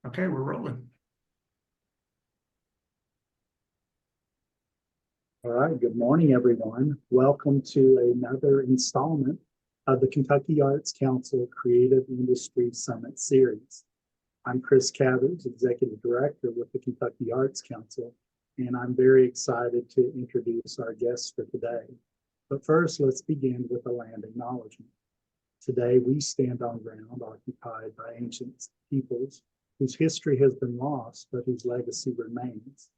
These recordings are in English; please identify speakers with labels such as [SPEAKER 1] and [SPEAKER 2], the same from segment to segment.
[SPEAKER 1] Okay, we're rolling.
[SPEAKER 2] All right, good morning, everyone. Welcome to another installment of the Kentucky Arts Council Creative Industry Summit Series. I'm Chris Cathers, Executive Director with the Kentucky Arts Council, and I'm very excited to introduce our guests for today. But first, let's begin with a land acknowledgement. Today, we stand on ground occupied by ancient peoples whose history has been lost, but whose legacy remains.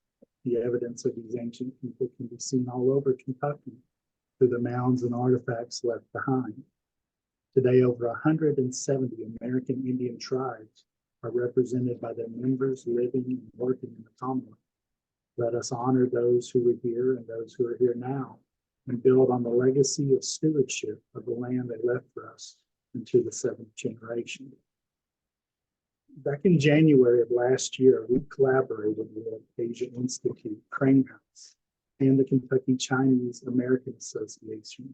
[SPEAKER 2] The evidence of these ancient people can be seen all over Kentucky through the mounds and artifacts left behind. Today, over 170 American Indian tribes are represented by their members living and working in the Commonwealth. Let us honor those who were here and those who are here now, and build on the legacy of stewardship of the land they left for us into the seventh generation. Back in January of last year, we collaborated with Asia Institute, Crane House, and the Kentucky Chinese American Association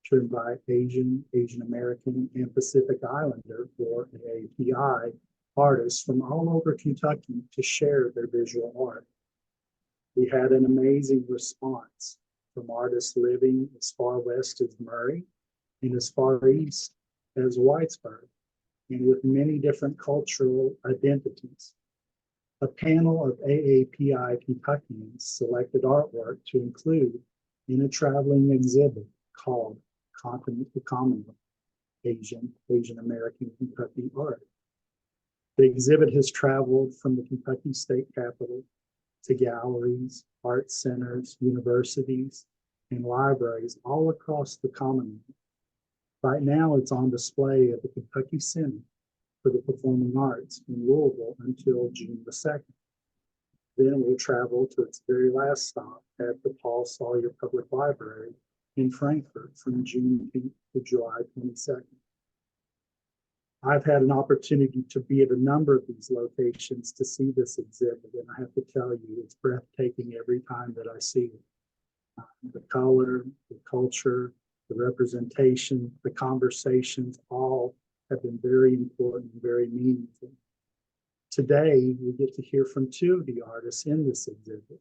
[SPEAKER 2] to invite Asian American, and Pacific Islander, or AAPI, artists from all over Kentucky to share their visual art. We had an amazing response from artists living as far west as Murray and as far east as Whitesburg, and with many different cultural identities. A panel of AAPI Kentuckians selected artwork to include in a traveling exhibit called Continent to Commonwealth, Asian American Kentucky Art. The exhibit has traveled from the Kentucky State Capitol to galleries, art centers, universities, and libraries all across the Commonwealth. Right now, it's on display at the Kentucky Center for the Performing Arts in Louisville until June the 2nd. Then it will travel to its very last stop at the Paul Sawyer Public Library in Frankfort from June to July 22nd. I've had an opportunity to be at a number of these locations to see this exhibit, and I have to tell you, it's breathtaking every time that I see it. The color, the culture, the representation, the conversations, all have been very important and very meaningful. Today, we get to hear from two of the artists in this exhibit,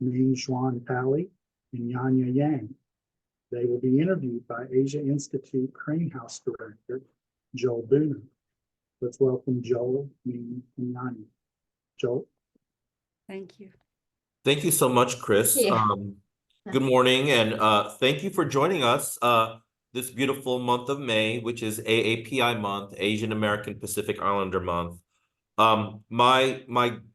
[SPEAKER 2] Ming Xuan Talley and Yanya. They will be interviewed by Asia Institute Crane House Director, Joel Buno. Let's welcome Joel, Ming, and Yanya. Joel?
[SPEAKER 3] Thank you.
[SPEAKER 4] Thank you so much, Chris.
[SPEAKER 3] Yeah.
[SPEAKER 4] Good morning, and thank you for joining us this beautiful month of May, which is AAPI month, Asian American Pacific Islander month. My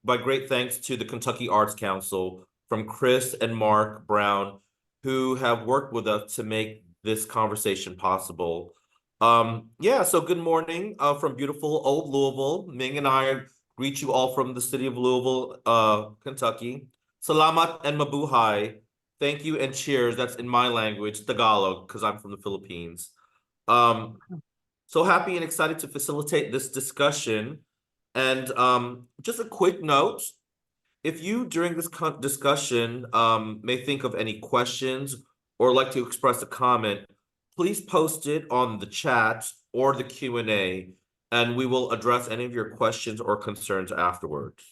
[SPEAKER 4] great thanks to the Kentucky Arts Council, from Chris and Mark Brown, who have worked with us to make this conversation possible. So good morning from beautiful old Louisville. Ming and I greet you all from the city of Louisville, Kentucky. Salamat and mabuhay. Thank you and cheers. That's in my language, Tagalog, because I'm from the Philippines. So happy and excited to facilitate this discussion. And just a quick note, if you, during this discussion, may think of any questions or like to express a comment, please post it on the chat or the Q&A, and we will address any of your questions or concerns afterwards.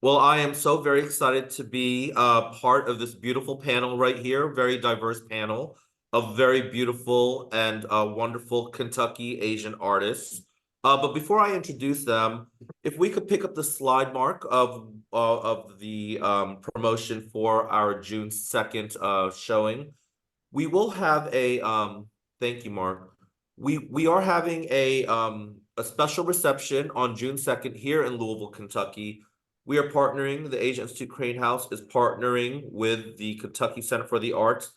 [SPEAKER 4] Well, I am so very excited to be part of this beautiful panel right here, very diverse panel of very beautiful and wonderful Kentucky Asian artists. But before I introduce them, if we could pick up the slide, Mark, of the promotion for our June 2nd showing. We will have a, thank you, Mark. We are having a special reception on June 2nd here in Louisville, Kentucky. We are partnering, the Asia Institute Crane House is partnering with the Kentucky Center for the Arts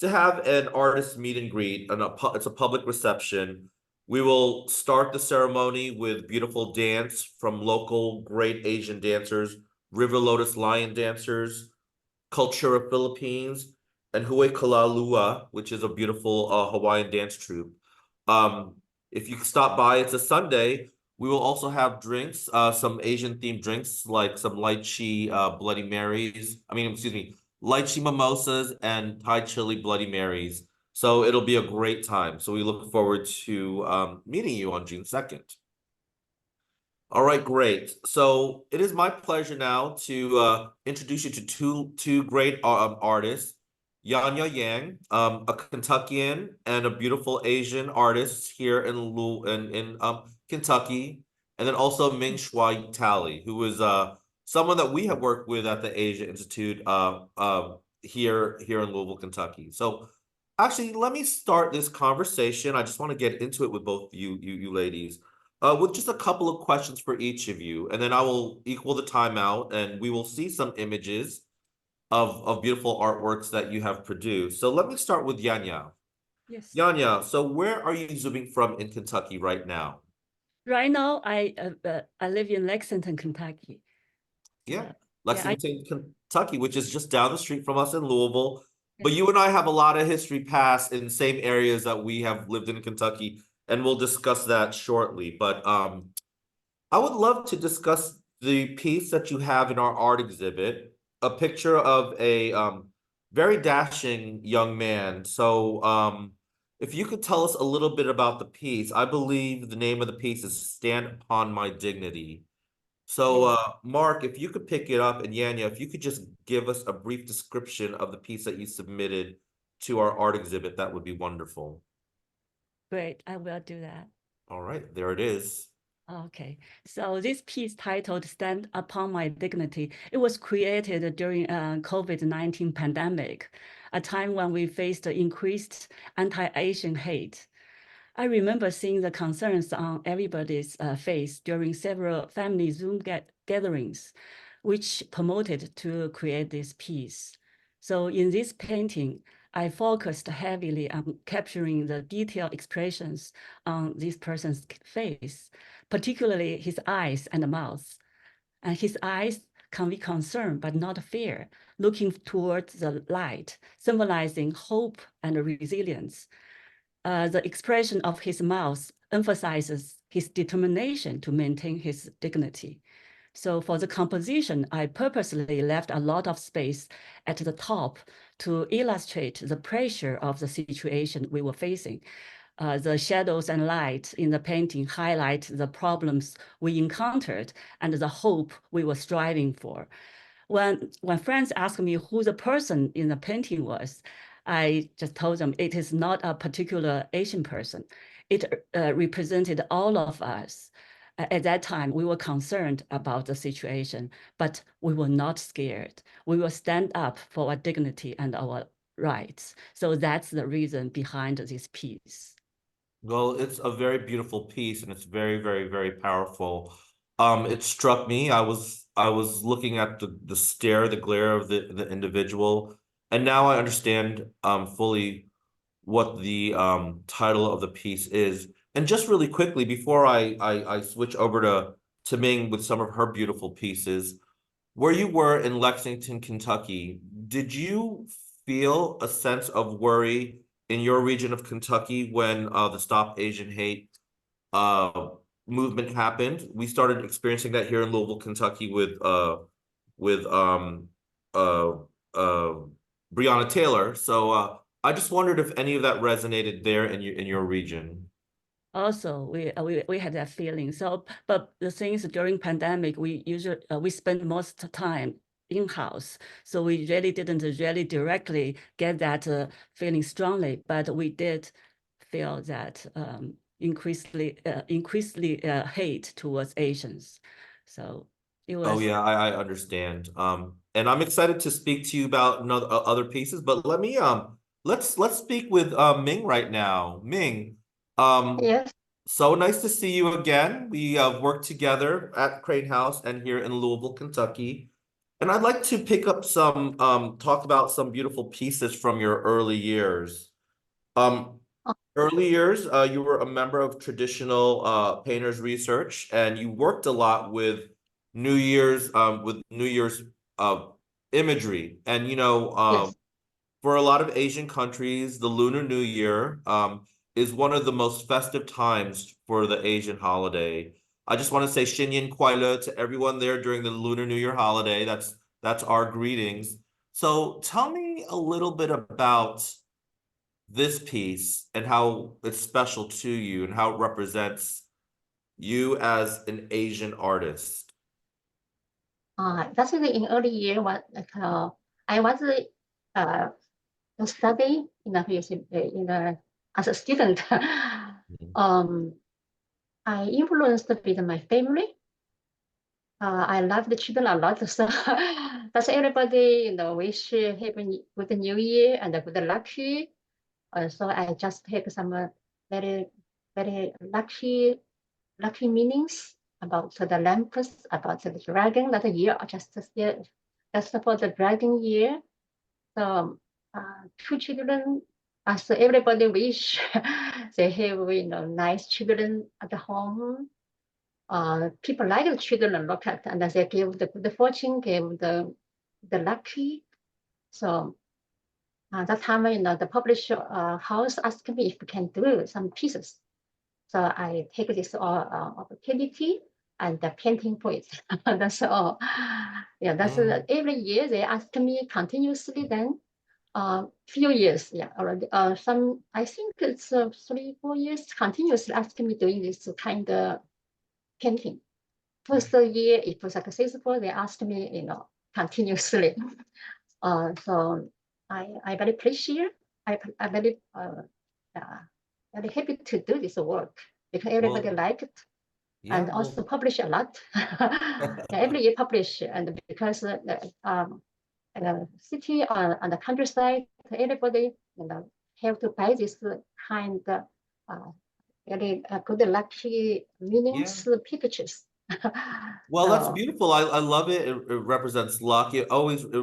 [SPEAKER 4] to have an artist meet and greet, and it's a public reception. We will start the ceremony with beautiful dance from local great Asian dancers, River Lotus Lion dancers, Cultura Philippines, and Hue Kalalua, which is a beautiful Hawaiian dance troupe. If you stop by, it's a Sunday. We will also have drinks, some Asian-themed drinks, like some lychee Bloody Marys. Lychee mimosas and Thai chili Bloody Marys. So it'll be a great time. So we look forward to meeting you on June 2nd. All right, great. So it is my pleasure now to introduce you to two great artists, Yanya Yang, a Kentuckian and a beautiful Asian artist here in Kentucky, and then also Ming Xuan Talley, who is someone that we have worked with at the Asia Institute here in Louisville, Kentucky. So actually, let me start this conversation. I just want to get into it with both you ladies with just a couple of questions for each of you, and then I will equal the timeout, and we will see some images of beautiful artworks that you have produced. So let me start with Yanya.
[SPEAKER 3] Yes.
[SPEAKER 4] Yanya, so where are you zooming from in Kentucky right now?
[SPEAKER 3] Right now, I live in Lexington, Kentucky.
[SPEAKER 4] Yeah,
[SPEAKER 3] Yeah,
[SPEAKER 4] Lexington, Kentucky, which is just down the street from us in Louisville. But
[SPEAKER 3] yes.
[SPEAKER 4] you and I have a lot of history past in the same areas that we have lived in Kentucky, and we'll discuss that shortly. But I would love to discuss the piece that you have in our art exhibit, a picture of a very dashing young man. So, if you could tell us a little bit about the piece, I believe the name of the piece is Stand Upon My Dignity. So,
[SPEAKER 3] Yes.
[SPEAKER 4] Mark, if you could pick it up, and Yanya, if you could just give us a brief description of the piece that you submitted to our art exhibit, that would be wonderful.
[SPEAKER 3] Great. I will do that.
[SPEAKER 4] All right, there it is.
[SPEAKER 3] Okay, so this piece titled Stand Upon My Dignity, it was created during COVID-19 pandemic, a time when we faced increased anti-Asian hate. I remember seeing the concerns on everybody's face during several family Zoom gatherings, which promoted to create this piece. So in this painting, I focused heavily on capturing the detailed expressions on this person's face, particularly his eyes and mouth. And his eyes convey concern, but not fear, looking towards the light, symbolizing hope and resilience. The expression of his mouth emphasizes his determination to maintain his dignity. So for the composition, I purposely left a lot of space at the top to illustrate the pressure of the situation we were facing. The shadows and light in the painting highlight the problems we encountered and the hope we were striving for. When friends asked me who the person in the painting was, I just told them it is not a particular Asian person. It represented all of us. At that time, we were concerned about the situation, but we were not scared. We will stand up for our dignity and our rights. So that's the reason behind this piece.
[SPEAKER 4] Well, it's a very beautiful piece and it's very, very, very powerful. It struck me. I was looking at the stare, the glare of the individual, and now I understand fully what the title of the piece is. And just really quickly before I switch over to Ming with some of her beautiful pieces, where you were in Lexington, Kentucky, did you feel a sense of worry in your region of Kentucky when the Stop Asian Hate uh, movement happened? We started experiencing that here in Louisville, Kentucky with uh, uh, Breonna Taylor. So I just wondered if any of that resonated there in your region.
[SPEAKER 3] Also, we had that feeling. So, but the thing is, during pandemic, we usually we spend most time in-house, so we really didn't really directly get that feeling strongly, but we did feel that increasingly hate towards Asians. So it
[SPEAKER 4] Oh
[SPEAKER 3] was
[SPEAKER 4] yeah, I understand. And I'm excited to speak to you about another other pieces, but let's speak with Ming right now. Ming, um,
[SPEAKER 1] Yes,
[SPEAKER 4] so nice to see you again. We worked together at Crane House and here in Louisville, Kentucky. And I'd like to pick up some talk about some beautiful pieces from your early years. Um,
[SPEAKER 1] uh,
[SPEAKER 4] Early years, you were a member of traditional painters research, and you worked a lot with New Year's uh, imagery. And
[SPEAKER 1] yes,
[SPEAKER 4] for a lot of Asian countries, the Lunar New Year is one of the most festive times for the Asian holiday. I just want to say Xin Yin Kuai Le to everyone there during the Lunar New Year holiday. That's our greetings. So tell me a little bit about this piece and how it's special to you and how it represents you as an Asian artist?
[SPEAKER 1] That's in early year. I was uh, study as a student. I influenced with my family. I love the children a lot, so that's everybody wish have a good new year and a good lucky. So I just take some very lucky meanings about the lamps, about the dragon that year, just for the dragon year. So two children, as everybody wish, they have nice children at home. People like the children look at, and they give the fortune, give the lucky. So that time, the publisher house asked me if we can do some pieces. So I take this opportunity and the painting for it. That's all. Yeah, that's every year they ask me continuously. Then few years, yeah, already. I think it's 3-4 years continuously asking me doing this kind of painting. First year it was successful. They asked me, continuously. So I very appreciate. I very very happy to do this work because everybody liked it and also publish a lot. Every year publish, and because in the city or on the countryside, everybody have to buy this kind of very good lucky meanings pictures.
[SPEAKER 4] Well, that's beautiful. I love it. It represents luck. It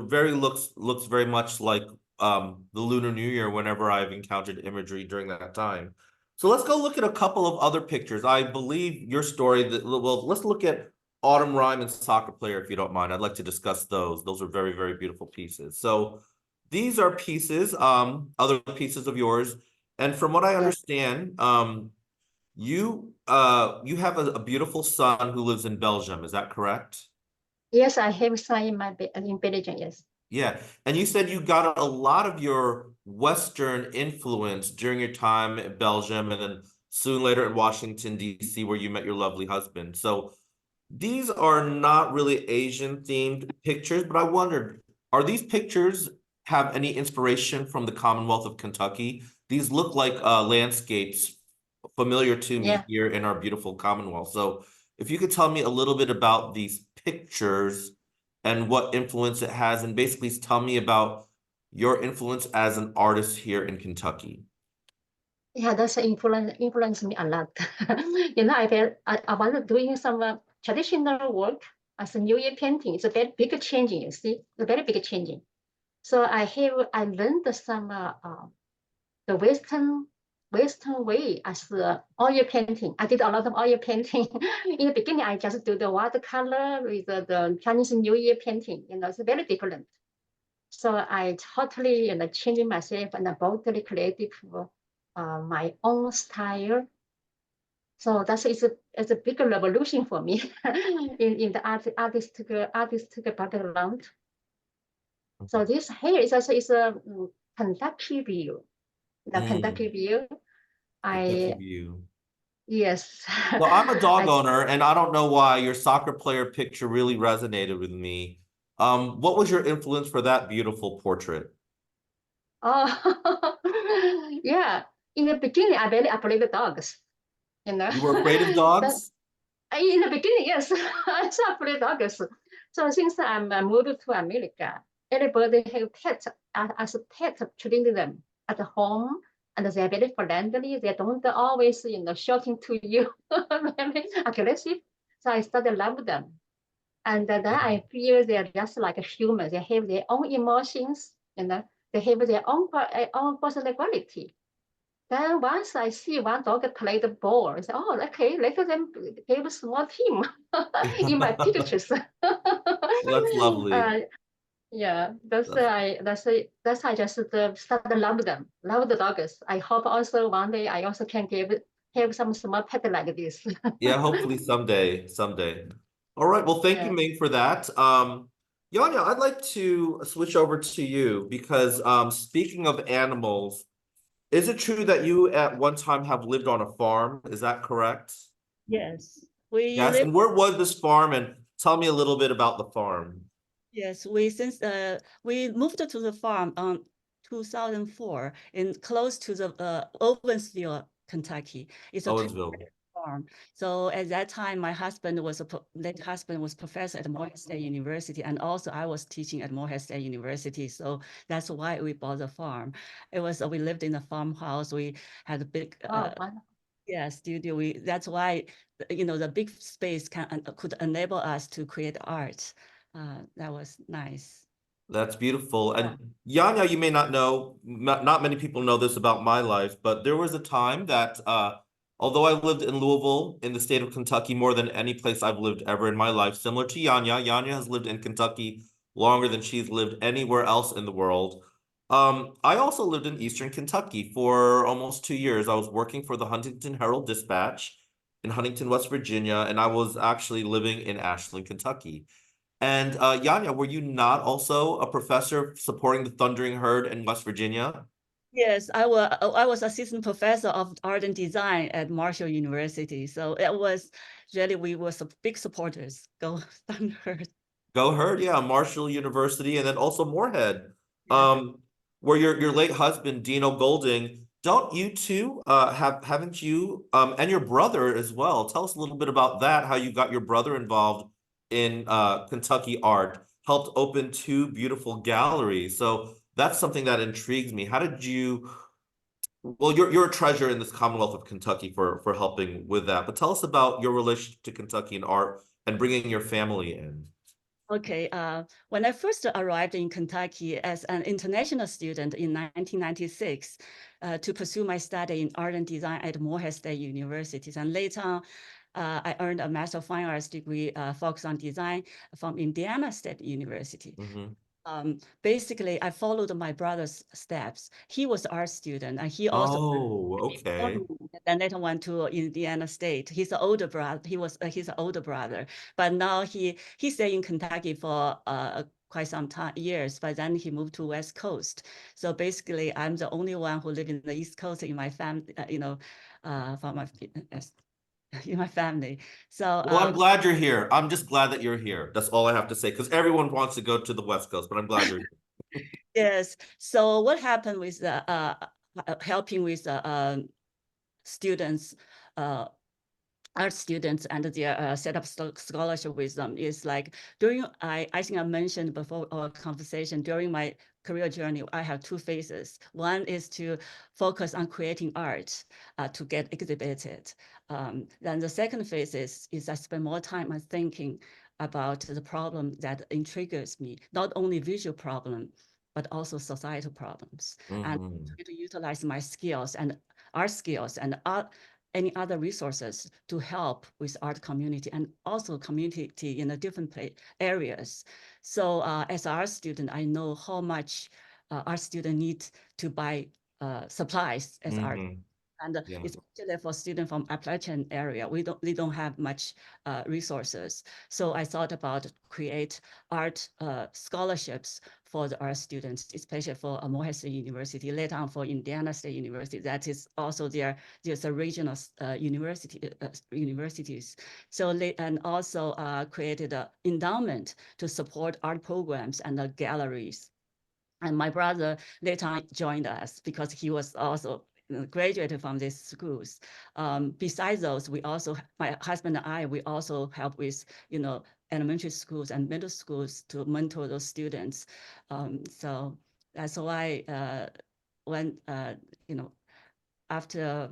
[SPEAKER 4] very looks very much like the Lunar New Year whenever I've encountered imagery during that time. So let's go look at a couple of other pictures. I believe your story let's look at Autumn Rhyme and Soccer Player, if you don't mind. I'd like to discuss those. Those are very, very beautiful pieces. So these are pieces, other pieces of yours. And from what I understand, you have a beautiful son who lives in Belgium. Is that correct?
[SPEAKER 1] Yes, I have a son in Belgium, yes.
[SPEAKER 4] Yeah, and you said you got a lot of your Western influence during your time in Belgium and then soon later in Washington, D.C., where you met your lovely husband. So these are not really Asian themed pictures, but I wondered, are these pictures have any inspiration from the Commonwealth of Kentucky? These look like landscapes familiar to me here in our beautiful Commonwealth. So if you could tell me a little bit about these pictures and what influence it has, and basically tell me about your influence as an artist here in Kentucky.
[SPEAKER 1] Yeah, that's influenced me a lot. I was doing some traditional work as a New Year painting. It's a very big changing, you see, a very big changing. So I learned some the Western way as oil painting. I did a lot of oil painting. In the beginning, I just do the watercolor with the Chinese New Year painting. It's very different. So I totally changing myself and boldly creative my own style. So it's a big revolution for me in the artistic background. So this here is also a Kentucky view. The Kentucky view. Yes.
[SPEAKER 4] Well, I'm a dog owner, and I don't know why your soccer player picture really resonated with me. What was your influence for that beautiful portrait?
[SPEAKER 1] Oh, yeah. In the beginning, I really afraid of dogs.
[SPEAKER 4] You were afraid of dogs?
[SPEAKER 1] In the beginning, yes, I was afraid of dogs. So since I moved to America, everybody have pets as a pet, treating them at home, and they're very friendly. They don't always, shouting to you, very aggressive. So I started love them, and then I feel they're just like a human. They have their own emotions, they have their own personality. Then once I see one dog play the ball, I say, "Oh, okay, let them give a small team in my pictures."
[SPEAKER 4] That's lovely.
[SPEAKER 1] Yeah, that's I just started love them, love the dogs. I hope also one day I also can have some small pet like this.
[SPEAKER 4] Yeah, hopefully someday. All right. Well, thank you, Ming, for that. Yanya, I'd like to switch over to you because speaking of animals, is it true that you at one time have lived on a farm? Is that correct?
[SPEAKER 3] Yes, we
[SPEAKER 4] Yes,
[SPEAKER 3] live.
[SPEAKER 4] and where was this farm? And tell me a little bit about the farm.
[SPEAKER 3] Yes, we moved to the farm on 2004 in close to the Owensville, Kentucky. It's a
[SPEAKER 4] Owensville.
[SPEAKER 3] farm. So at that time, my husband was late husband was professor at Morehead State University, and also I was teaching at Morehead State University. So that's why we bought the farm. It was we lived in a farmhouse. We had a big
[SPEAKER 1] Oh, wonderful.
[SPEAKER 3] yeah studio. That's why the big space could enable us to create art. That was nice.
[SPEAKER 4] That's beautiful.
[SPEAKER 3] Yeah.
[SPEAKER 4] And Yanya, you may not know, not many people know this about my life, but there was a time that although I lived in Louisville in the state of Kentucky more than any place I've lived ever in my life, similar to Yanya, Yanya has lived in Kentucky longer than she's lived anywhere else in the world. I also lived in Eastern Kentucky for almost 2 years. I was working for the Huntington Herald Dispatch in Huntington, West Virginia, and I was actually living in Ashland, Kentucky. And Yanya, were you not also a professor supporting the Thundering Herd in West Virginia?
[SPEAKER 3] Yes, I was assistant professor of art and design at Marshall University. So it was really we were big supporters. Go Thunder.
[SPEAKER 4] Go Herd, yeah, Marshall University, and then also Morehead.
[SPEAKER 3] Yes.
[SPEAKER 4] Where your late husband, Dino Golding, don't you two haven't you and your brother as well? Tell us a little bit about that, how you got your brother involved in Kentucky art, helped open two beautiful galleries. So that's something that intrigues me. How did you well, you're a treasure in this Commonwealth of Kentucky for helping with that. But tell us about your relationship to Kentucky and art and bringing your family in.
[SPEAKER 3] Okay, when I first arrived in Kentucky as an international student in 1996 to pursue my study in art and design at Morehead State University, and later on, I earned a Master of Fine Arts degree focused on design from Indiana State University.
[SPEAKER 4] Mm-hmm.
[SPEAKER 3] Basically, I followed my brother's steps. He was an art student, and he also
[SPEAKER 4] Okay.
[SPEAKER 3] then later went to Indiana State. He's an older brother. He's an older brother, but now he stayed in Kentucky for quite some years. But then he moved to West Coast. So basically, I'm the only one who live in the East Coast in my family. From my in my family. So
[SPEAKER 4] Well, I'm glad you're here. I'm just glad that you're here. That's all I have to say, because everyone wants to go to the West Coast, but I'm glad you're here.
[SPEAKER 3] yes. So what happened with helping with students, art students and their set up scholarship with them is like I think I mentioned before our conversation, during my career journey, I have two phases. One is to focus on creating art to get exhibited. Then the second phase is I spend more time on thinking about the problem that intrigues me, not only visual problem, but also societal problems, and try to utilize my skills and art skills and any other resources to help with art community and also community in the different areas. So as an art student, I know how much art student need to buy supplies as art. And especially for students from Appalachian area, they don't have much resources. So I thought about create art scholarships for the art students, especially for Morehead State University, later on for Indiana State University. That is also there's a regional universities. So and also created an endowment to support art programs and galleries. And my brother later on joined us because he was also graduated from these schools. Besides those, my husband and I, we also help with, elementary schools and middle schools to mentor those students. So that's why when, after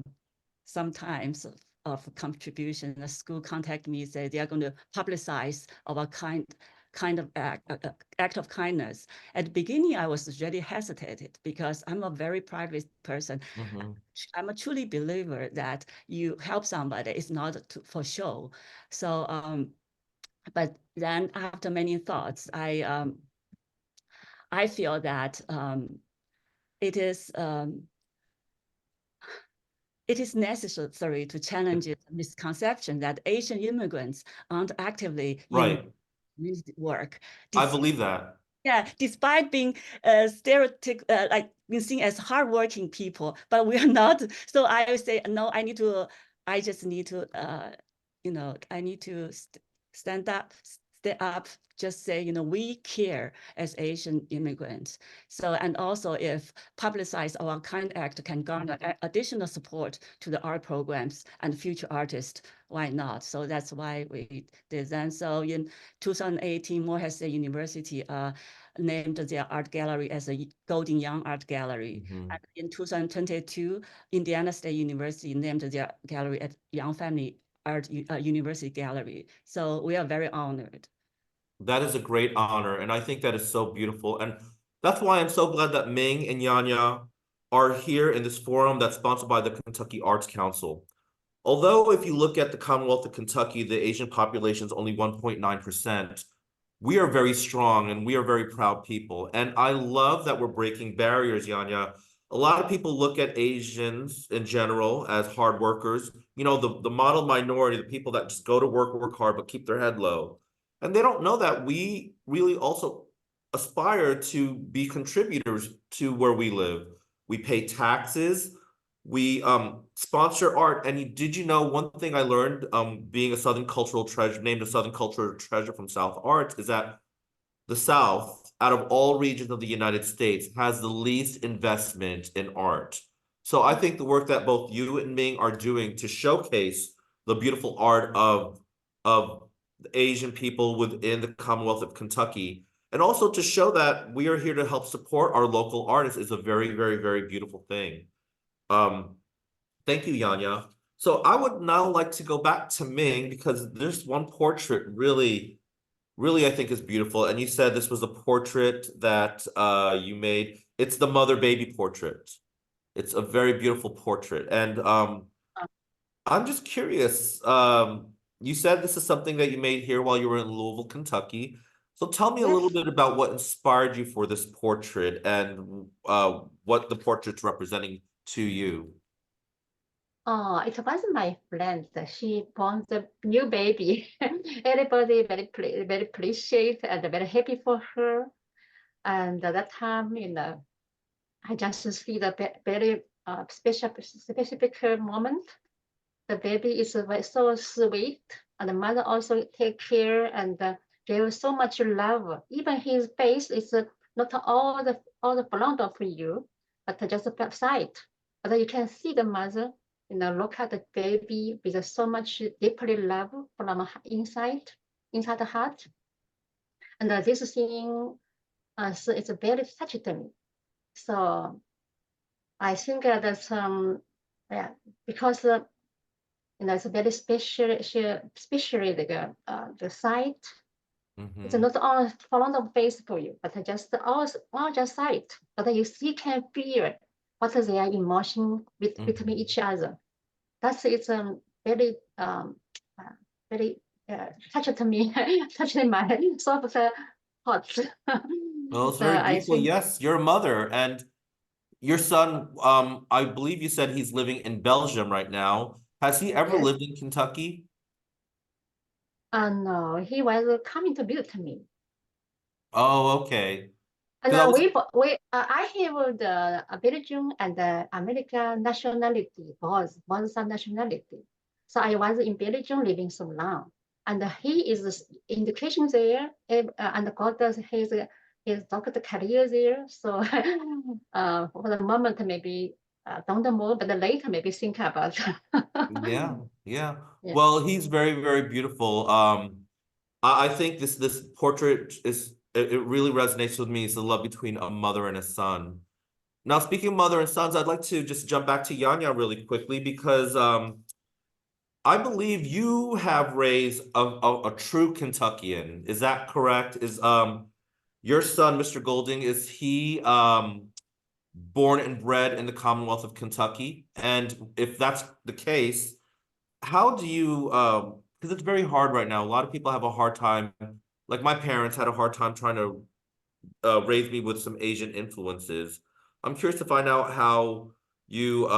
[SPEAKER 3] some times of contribution, the school contact me, say they are going to publicize our kind of act of kindness. At the beginning, I was really hesitated because I'm a very private person. I'm a truly believer that you help somebody, it's not for show. So, but then after many thoughts, I feel that it is necessary to challenge the misconception that Asian immigrants aren't actively in community work.
[SPEAKER 4] I believe that.
[SPEAKER 3] Yeah, despite being like being seen as hardworking people, but we are not. So I would say no. I just need to I need to stand up, stay up, just say, we care as Asian immigrants. So, and also if publicize our kind act can garner additional support to the art programs and future artists, why not? So that's why we did that. So in 2018, Morehead State University named their art gallery as a Golden Young Art Gallery.
[SPEAKER 4] Mhm.
[SPEAKER 3] And in 2022, Indiana State University named their gallery at Young Family Art University Gallery. So we are very honored.
[SPEAKER 4] That is a great honor, and I think that is so beautiful. And that's why I'm so glad that Ming and Yanya are here in this forum that's sponsored by the Kentucky Arts Council. Although if you look at the Commonwealth of Kentucky, the Asian population is only 1.9%, we are very strong and we are very proud people. And I love that we're breaking barriers, Yanya. A lot of people look at Asians in general as hard workers, the model minority, the people that just go to work hard, but keep their head low. And they don't know that we really also aspire to be contributors to where we live. We pay taxes, we sponsor art. And did you know one thing I learned being a Southern Cultural Treasure, named a Southern Cultural Treasure from South Arts, is that the South, out of all regions of the United States, has the least investment in art. So I think the work that both you and Ming are doing to showcase the beautiful art of Asian people within the Commonwealth of Kentucky, and also to show that we are here to help support our local artists, is a very, very, very beautiful thing. Thank you, Yanya. So I would now like to go back to Ming, because there's one portrait really, really I think is beautiful. And you said this was a portrait that you made. It's the mother-baby portrait. It's a very beautiful portrait. And I'm just curious. You said this is something that you made here while you were in Louisville, Kentucky. So tell me a little bit about what inspired you for this portrait and what the portrait's representing to you.
[SPEAKER 1] It was my friend. She born the new baby. Everybody very appreciate and very happy for her. And at that time, I just see the very specific moment. The baby is so sweet, and the mother also take care and give so much love. Even his face is not all the front of you, but just the side. But you can see the mother, look at the baby with so much deeply love from inside the heart. And this thing, so it's very touched to me. So I think that's yeah, because it's a very special, especially the sight. It's not all front of face for you, but just all just sight. But you see, can feel what is their emotion between each other. That's very very touched to me, touching my soft heart.
[SPEAKER 4] Well, it's
[SPEAKER 1] So
[SPEAKER 4] very
[SPEAKER 1] I
[SPEAKER 4] beautiful.
[SPEAKER 1] think,
[SPEAKER 4] Yes, you're a mother, and your son, I believe you said he's living in Belgium right now. Has he ever
[SPEAKER 1] yes.
[SPEAKER 4] lived in Kentucky?
[SPEAKER 1] No, he was coming to visit me.
[SPEAKER 4] Oh, okay.
[SPEAKER 1] And
[SPEAKER 4] 'Cause I was,
[SPEAKER 1] I have the Belgian and the American nationality, both some nationality. So I was in Belgium living so long, and he is in education there, and got his doctor career there. So for the moment, maybe don't know, but later maybe think about.
[SPEAKER 4] yeah, yeah.
[SPEAKER 1] Yeah.
[SPEAKER 4] Well, he's very, very beautiful. I think this portrait it really resonates with me. It's the love between a mother and a son. Now, speaking of mother and sons, I'd like to just jump back to Yanya really quickly, because I believe you have raised a true Kentuckian. Is that correct? Is your son, Mr. Golding, is he born and bred in the Commonwealth of Kentucky? And if that's the case, how do you because it's very hard right now. A lot of people have a hard time, like my parents had a hard time trying to raise me with some Asian influences. I'm curious to find out how you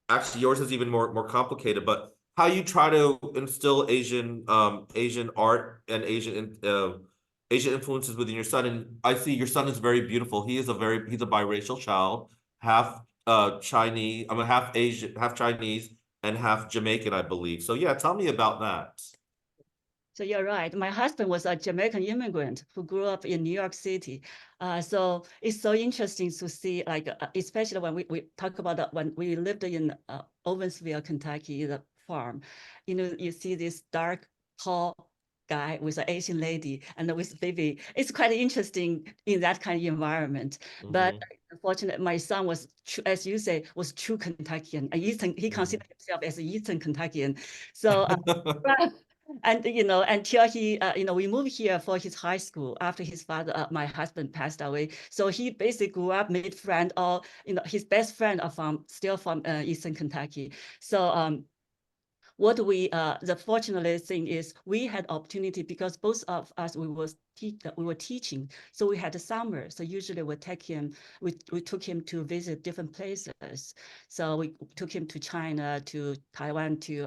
[SPEAKER 4] actually yours is even more complicated, but how you try to instill Asian art and Asian influences within your son. And I see your son is very beautiful. He's a biracial child, half Chinese, half Asian, half Chinese, and half Jamaican, I believe. So yeah, tell me about that.
[SPEAKER 3] So you're right. My husband was a Jamaican immigrant who grew up in New York City. So it's so interesting to see, like, especially when we talk about when we lived in Owensville, Kentucky, the farm, you see this dark, tall guy with an Asian lady and with baby. It's quite interesting in that kind of environment. But unfortunately, my son was, as you say, was true Kentuckian. He considered himself as an Eastern Kentuckian. So. And until he we moved here for his high school after his father, my husband, passed away. So he basically grew up, made friends. All his best friend are still from Eastern Kentucky. So what the fortunate thing is we had opportunity because both of us we were teaching, so we had a summer. So usually we took him to visit different places. So we took him to China, to Taiwan, to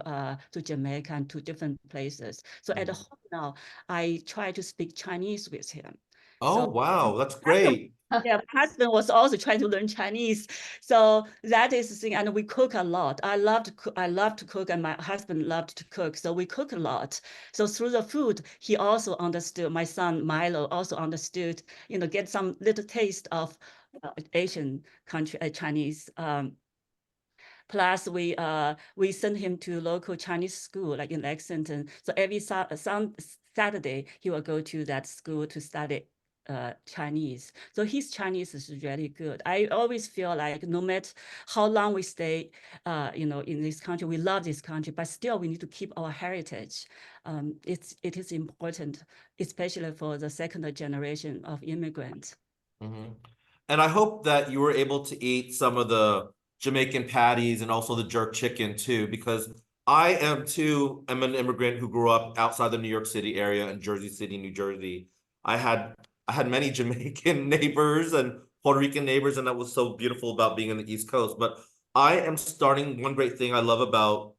[SPEAKER 3] Jamaica, and to different places. So at home now, I try to speak Chinese with him.
[SPEAKER 4] Oh,
[SPEAKER 3] So,
[SPEAKER 4] wow, that's great.
[SPEAKER 3] Yeah, my husband was also trying to learn Chinese. So that is the thing. And we cook a lot. I love to cook, and my husband loved to cook. So we cook a lot. So through the food, he also understood, my son Milo also understood, get some little taste of Asian country, Chinese. Plus, we sent him to local Chinese school, like in Lexington. So every Saturday, he will go to that school to study Chinese. So his Chinese is really good. I always feel like no matter how long we stay, in this country, we love this country, but still we need to keep our heritage. It is important, especially for the second generation of immigrants.
[SPEAKER 4] And I hope that you were able to eat some of the Jamaican patties and also the jerk chicken too, because I am an immigrant who grew up outside the New York City area in Jersey City, New Jersey. I had many Jamaican neighbors and Puerto Rican neighbors, and that was so beautiful about being in the East Coast. But I am starting, one great thing I love about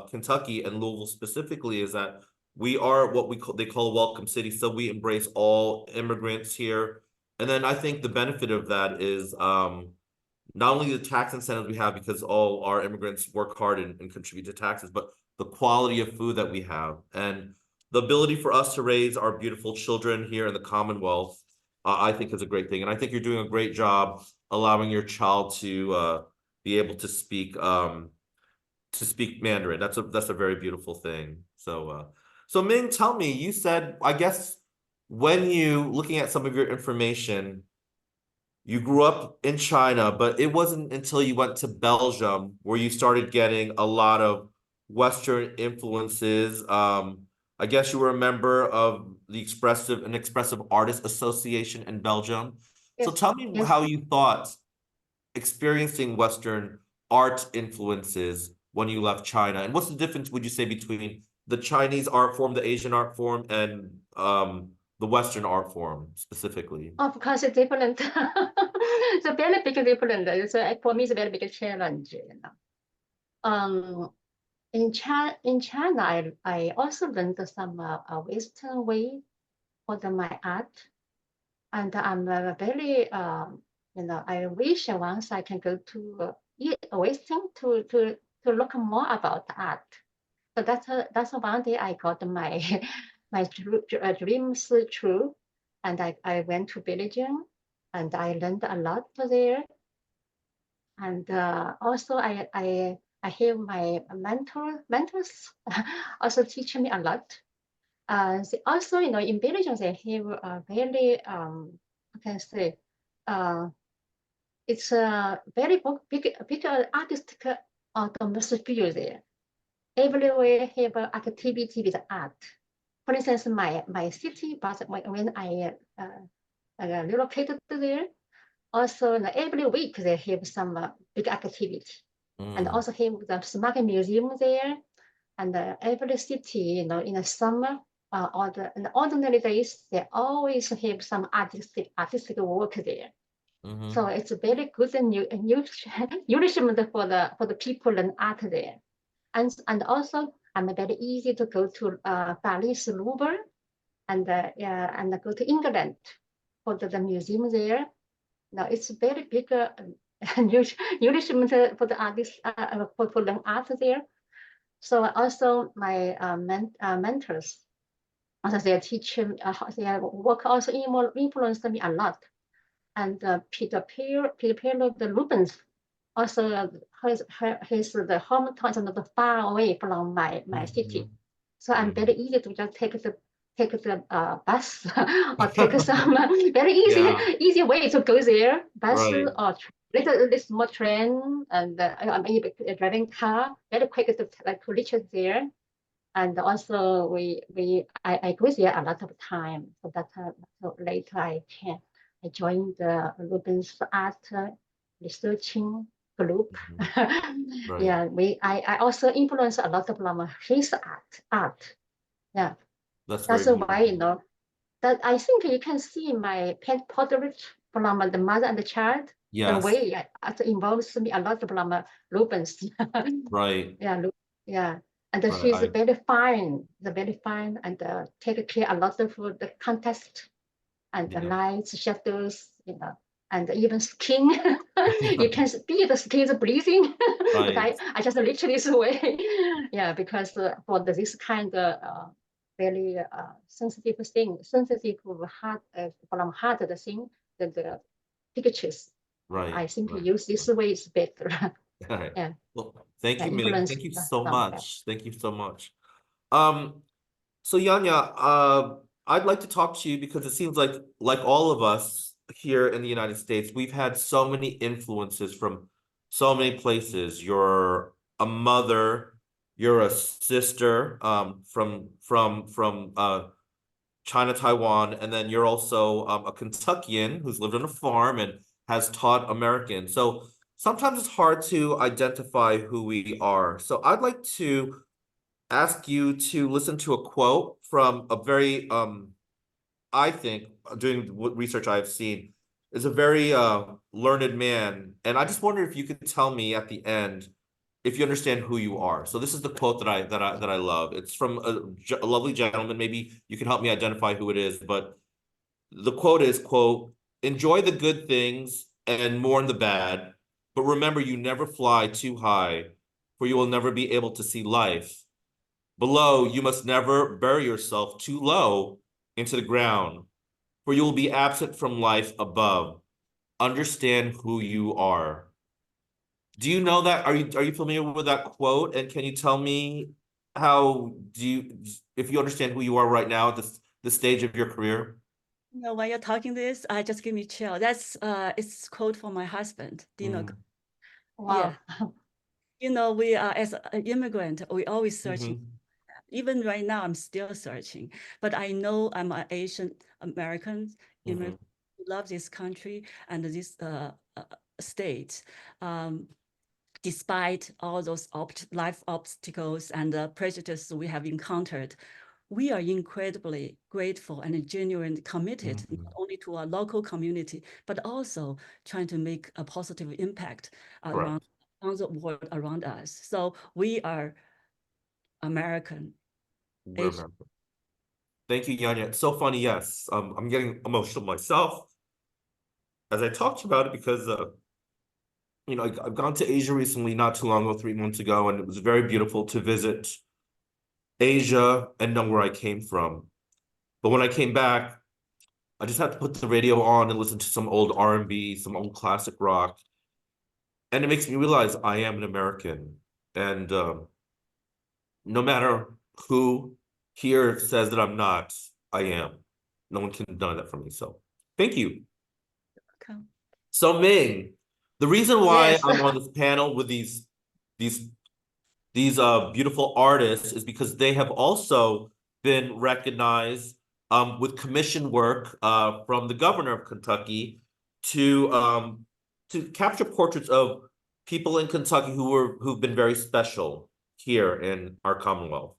[SPEAKER 4] Kentucky and Louisville specifically is that we are what they call a welcome city. So we embrace all immigrants here. And then I think the benefit of that is not only the tax incentives we have because all our immigrants work hard and contribute to taxes, but the quality of food that we have and the ability for us to raise our beautiful children here in the Commonwealth, I think is a great thing. And I think you're doing a great job allowing your child to be able to speak Mandarin. That's a very beautiful thing. So Ming, tell me, you said, I guess when looking at some of your information, you grew up in China, but it wasn't until you went to Belgium where you started getting a lot of Western influences. I guess you were a member of the Expressive Artists Association in Belgium.
[SPEAKER 1] Yes.
[SPEAKER 4] So tell me
[SPEAKER 1] Yes.
[SPEAKER 4] how you thought experiencing Western art influences when you left China, and what's the difference, would you say, between the Chinese art form, the Asian art form, and the Western art form specifically?
[SPEAKER 1] Of course, it's different. It's a very big difference. For me, it's a very big challenge. In China, I also learned some Western way for my art, and I'm very I wish once I can go to Western to look more about art. So that's one day I got my my dreams true, and I went to Belgium, and I learned a lot there. And also I have my mentors also teach me a lot. Also, in Belgium they have a very how can I say, it's a very big artistic atmosphere there. Everywhere have activity with art. For instance, my city, but when I relocated there, also every week they have some big activity, and also have the smart museum there. And every city, in the summer or in the ordinary days, they always have some artistic work there. So it's a very good and nourishment for the people and art there. And also, I'm very easy to go to Paris, Louvre, and go to England for the museum there. Now it's very big nourishment for the artists, for the art there. So also my mentors, also they teach they work also influenced me a lot. And Peter Perlo, the Rubens, also his the hometown is not far away from my city, so I'm very easy to just take the bus or take some very easy way to go there, bus
[SPEAKER 4] Right.
[SPEAKER 1] or little small train, and I'm able driving car very quick to reach there. And also I go there a lot of time, so that so later I joined the Rubens art researching group.
[SPEAKER 4] Right.
[SPEAKER 1] Yeah, I also influence a lot of his art. Yeah,
[SPEAKER 4] That's
[SPEAKER 1] that's
[SPEAKER 4] very
[SPEAKER 1] why that I think you can see my pen portrait from the mother and the child. The
[SPEAKER 4] Yes.
[SPEAKER 1] way it involves me a lot from Rubens.
[SPEAKER 4] Right.
[SPEAKER 1] Yeah, yeah. And
[SPEAKER 4] Right.
[SPEAKER 1] she's very fine, and take care a lot of the context and the lights, shadows, and even skin. You can see the skin is breathing, but
[SPEAKER 4] Right.
[SPEAKER 1] I just literally this way. Yeah, because for this kind of very sensitive thing, sensitive heart from heart the thing, the pictures.
[SPEAKER 4] Right.
[SPEAKER 1] I think
[SPEAKER 4] Right.
[SPEAKER 1] use this way is better.
[SPEAKER 4] All right.
[SPEAKER 1] Yeah.
[SPEAKER 4] Well, thank
[SPEAKER 1] Yeah,
[SPEAKER 4] you, Ming.
[SPEAKER 1] influence
[SPEAKER 4] Thank you so
[SPEAKER 1] from that.
[SPEAKER 4] much. Thank you so much. So Yanya, I'd like to talk to you because it seems like all of us here in the United States, we've had so many influences from so many places. You're a mother, you're a sister, from China, Taiwan, and then you're also a Kentuckian who's lived on a farm and has taught American. So sometimes it's hard to identify who we are. So I'd like to ask you to listen to a quote from a very, I think, doing what research I've seen, is a very learned man. And I just wonder if you could tell me at the end if you understand who you are. So this is the quote that I love. It's from a lovely gentleman. Maybe you can help me identify who it is. But the quote is, quote, "Enjoy the good things and mourn the bad, but remember you never fly too high, for you will never be able to see life. Below, you must never bury yourself too low into the ground, for you will be absent from life above. Understand who you are." Do you know that? Are you familiar with that quote? And can you tell me if you understand who you are right now at this stage of your career?
[SPEAKER 3] When you're talking this, I just give me chill. That's it's quote from my husband, Dino.
[SPEAKER 1] Wow.
[SPEAKER 3] Yeah. We are as an immigrant, we always searching.
[SPEAKER 4] Mhm.
[SPEAKER 3] Even right now, I'm still searching. But I know I'm an Asian American immigrant who loves this country and this state. Despite all those life obstacles and prejudices we have encountered, we are incredibly grateful and genuinely committed not only to our local community, but also trying to make a positive impact around the world around us. So we are American.
[SPEAKER 4] We're American. Thank you, Yanya. It's so funny. Yes, I'm getting emotional myself as I talked about it because I've gone to Asia recently, not too long ago, 3 months ago, and it was very beautiful to visit Asia and know where I came from. But when I came back, I just had to put the radio on and listen to some old R&B, some old classic rock. And it makes me realize I am an American. And no matter who here says that I'm not, I am. No one can deny that from me. So thank you.
[SPEAKER 3] Okay.
[SPEAKER 4] So Ming, the reason why
[SPEAKER 1] Yes.
[SPEAKER 4] I'm on this panel with these beautiful artists is because they have also been recognized with commission work from the governor of Kentucky to capture portraits of people in Kentucky who've been very special here in our Commonwealth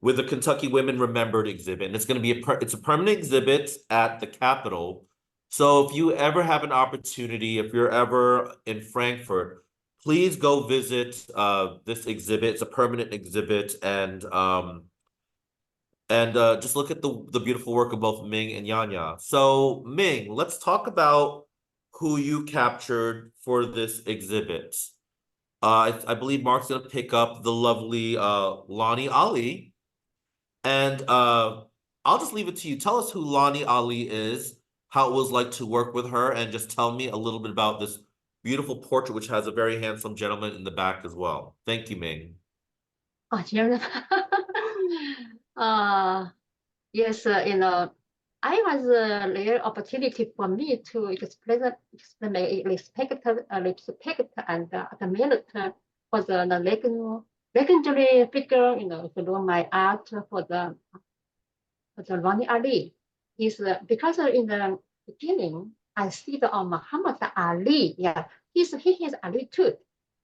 [SPEAKER 4] with the Kentucky Women Remembered exhibit. And it's going to be it's a permanent exhibit at the Capitol. So if you ever have an opportunity, if you're ever in Frankfurt, please go visit this exhibit. It's a permanent exhibit, and just look at the beautiful work of both Ming and Yanya. So Ming, let's talk about who you captured for this exhibit. I believe Mark's gonna pick up the lovely Lonnie Ali. And I'll just leave it to you. Tell us who Lonnie Ali is, how it was like to work with her, and just tell me a little bit about this beautiful portrait, which has a very handsome gentleman in the back as well. Thank you, Ming.
[SPEAKER 1] Oh, Jeremy. Yes, I was a rare opportunity for me to explain my respect and admire for the legendary figure, through my art for the Ronnie Ali. Is because in the beginning I see the Muhammad Ali. Yeah, he is Ali too.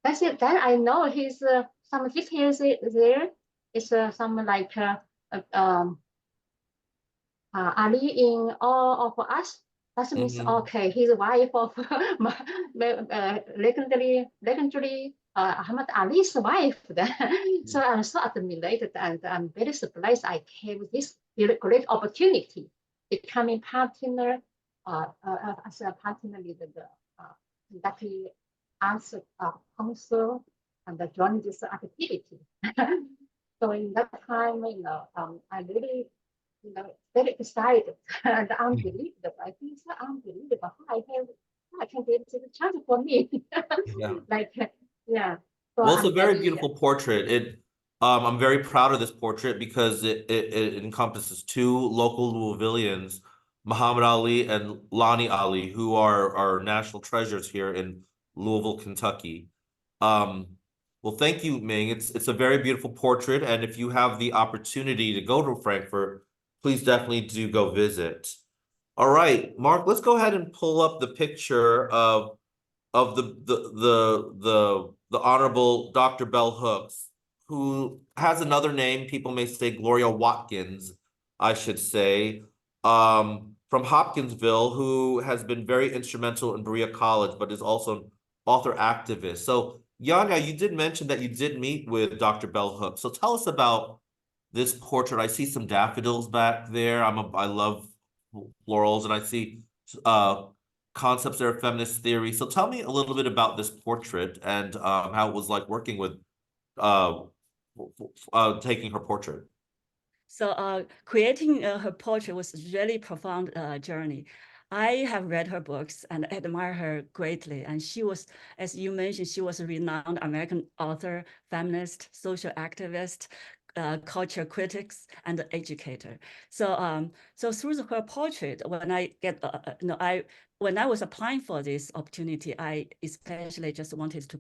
[SPEAKER 1] That's it. Then I know he's some details there. It's some like Ali in all of us. That means okay, he's wife of legendary Ahmad Ali's wife. So I'm so admirated and I'm very surprised I have this great opportunity becoming partner as a partner with the Kentucky Arts Council and join this activity. So in that time, I really very excited and unbelievable. I think it's unbelievable how I can get the chance for me.
[SPEAKER 4] Yeah.
[SPEAKER 1] Like, yeah. So
[SPEAKER 4] Well, it's a
[SPEAKER 1] I'm
[SPEAKER 4] very
[SPEAKER 1] very,
[SPEAKER 4] beautiful portrait. I'm very proud of this portrait because it encompasses two local Louisvillians, Muhammad Ali and Lonnie Ali, who are national treasures here in Louisville, Kentucky. Um, well, thank you, Ming. It's a very beautiful portrait, and if you have the opportunity to go to Frankfurt, please definitely do go visit. All right, Mark, let's go ahead and pull up the picture of the Honorable Dr. Bell Hooks, who has another name. People may say Gloria Watkins, I should say, from Hopkinsville, who has been very instrumental in Berea College, but is also an author activist. So, Yanya, you did mention that you did meet with Dr. Bell Hooks. So tell us about this portrait. I see some daffodils back there. I love florals, and I see concepts there of feminist theory. So tell me a little bit about this portrait and how it was like working with taking her portrait.
[SPEAKER 3] So creating her portrait was really profound journey. I have read her books and admire her greatly. And she was, as you mentioned, she was a renowned American author, feminist, social activist, culture critics, and educator. So through her portrait, when I was applying for this opportunity, I especially just wanted to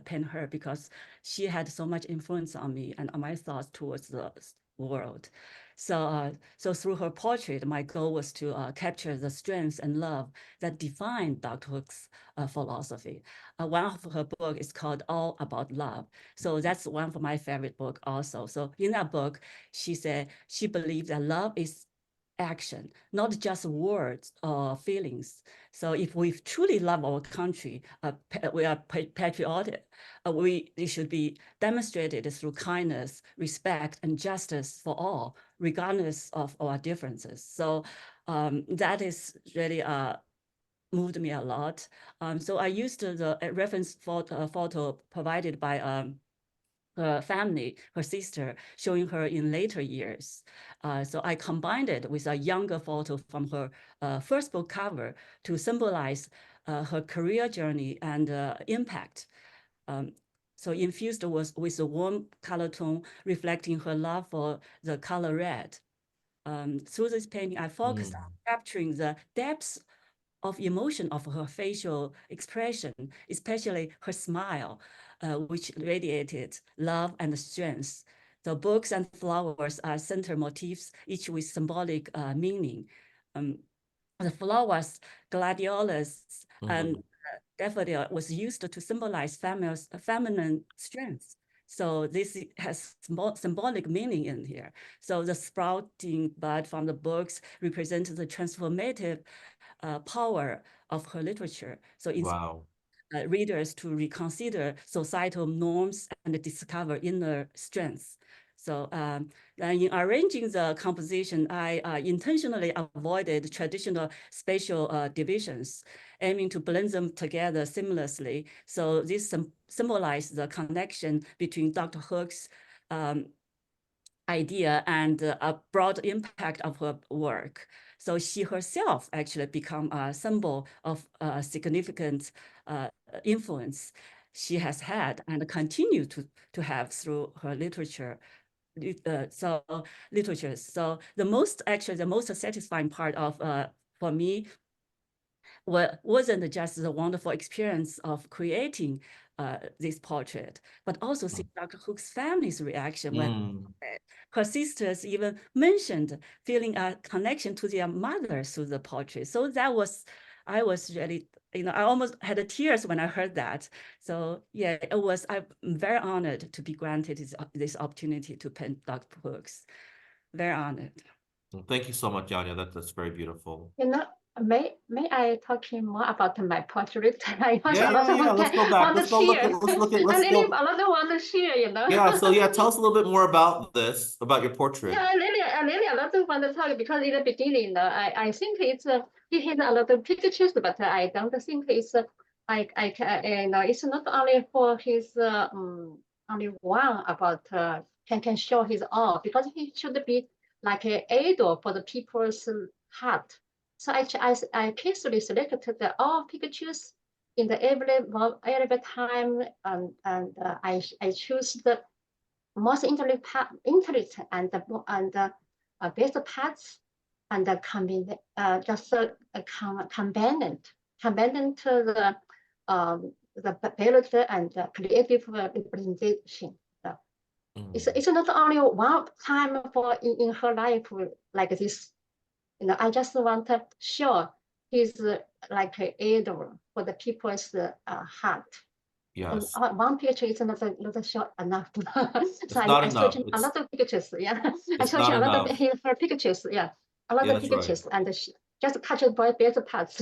[SPEAKER 3] paint her because she had so much influence on me and on my thoughts towards the world. So through her portrait, my goal was to capture the strength and love that defined Dr. Hook's philosophy. One of her books is called All About Love. So that's one of my favorite books also. So in that book, she said she believed that love is action, not just words or feelings. So if we truly love our country, we are patriotic, it should be demonstrated through kindness, respect, and justice for all, regardless of our differences. So that is really moved me a lot. So I used the reference photo provided by her family, her sister, showing her in later years. So I combined it with a younger photo from her first book cover to symbolize her career journey and impact. So infused with a warm color tone reflecting her love for the color red. Through this painting, I focused on capturing the depths of emotion of her facial expression, especially her smile, which radiated love and strength. The books and flowers are center motifs, each with symbolic meaning. The flowers, gladiolus and daffodil, was used to symbolize feminine strength. So this has symbolic meaning in here. So the sprouting bud from the books represents the transformative power of her literature. So it's readers to reconsider societal norms and discover inner strengths. So in arranging the composition, I intentionally avoided traditional spatial divisions, aiming to blend them together seamlessly. So this symbolizes the connection between Dr. Hook's idea and a broad impact of her work. So she herself actually become a symbol of significant influence she has had and continue to have through her literature. So the most satisfying part of for me wasn't just the wonderful experience of creating this portrait, but also see Dr. Hook's family's reaction when her sisters even mentioned feeling a connection to their mother through the portrait. So I was really, I almost had tears when I heard that. So yeah, I'm very honored to be granted this opportunity to paint Dr. Hook's. Very honored.
[SPEAKER 4] Thank you so much, Yanya. That's very beautiful.
[SPEAKER 1] May I talk more about my portrait? I want a lot
[SPEAKER 4] Yeah.
[SPEAKER 1] of
[SPEAKER 4] Let's go back.
[SPEAKER 1] want to
[SPEAKER 4] Let's go look
[SPEAKER 1] share.
[SPEAKER 4] at. Let's look at.
[SPEAKER 1] I
[SPEAKER 4] Let's
[SPEAKER 1] really
[SPEAKER 4] go.
[SPEAKER 1] a lot of want to share.
[SPEAKER 4] Yeah. So yeah, tell us a little bit more about this, about your portrait.
[SPEAKER 1] Yeah, I really a lot of want to talk because in the beginning, I think it's he had a lot of pictures, but I don't think it's I can it's not only for his only one about can show his art because he should be like an idol for the people's heart. So I carefully selected all pictures in the every time and I choose the most interesting and best parts and combine just combined to the balance and the creative representation. It's not only one time for in her life like this. I just want to show he's like an idol for the people's heart.
[SPEAKER 4] Yes.
[SPEAKER 1] And one picture is not short enough. So
[SPEAKER 4] not
[SPEAKER 1] I
[SPEAKER 4] enough.
[SPEAKER 1] searched a lot of pictures. Yeah, I
[SPEAKER 4] It's
[SPEAKER 1] searched
[SPEAKER 4] not
[SPEAKER 1] a lot of
[SPEAKER 4] enough.
[SPEAKER 1] her pictures. Yeah, a lot
[SPEAKER 4] Yeah,
[SPEAKER 1] of
[SPEAKER 4] that's right.
[SPEAKER 1] pictures and just catch the best parts.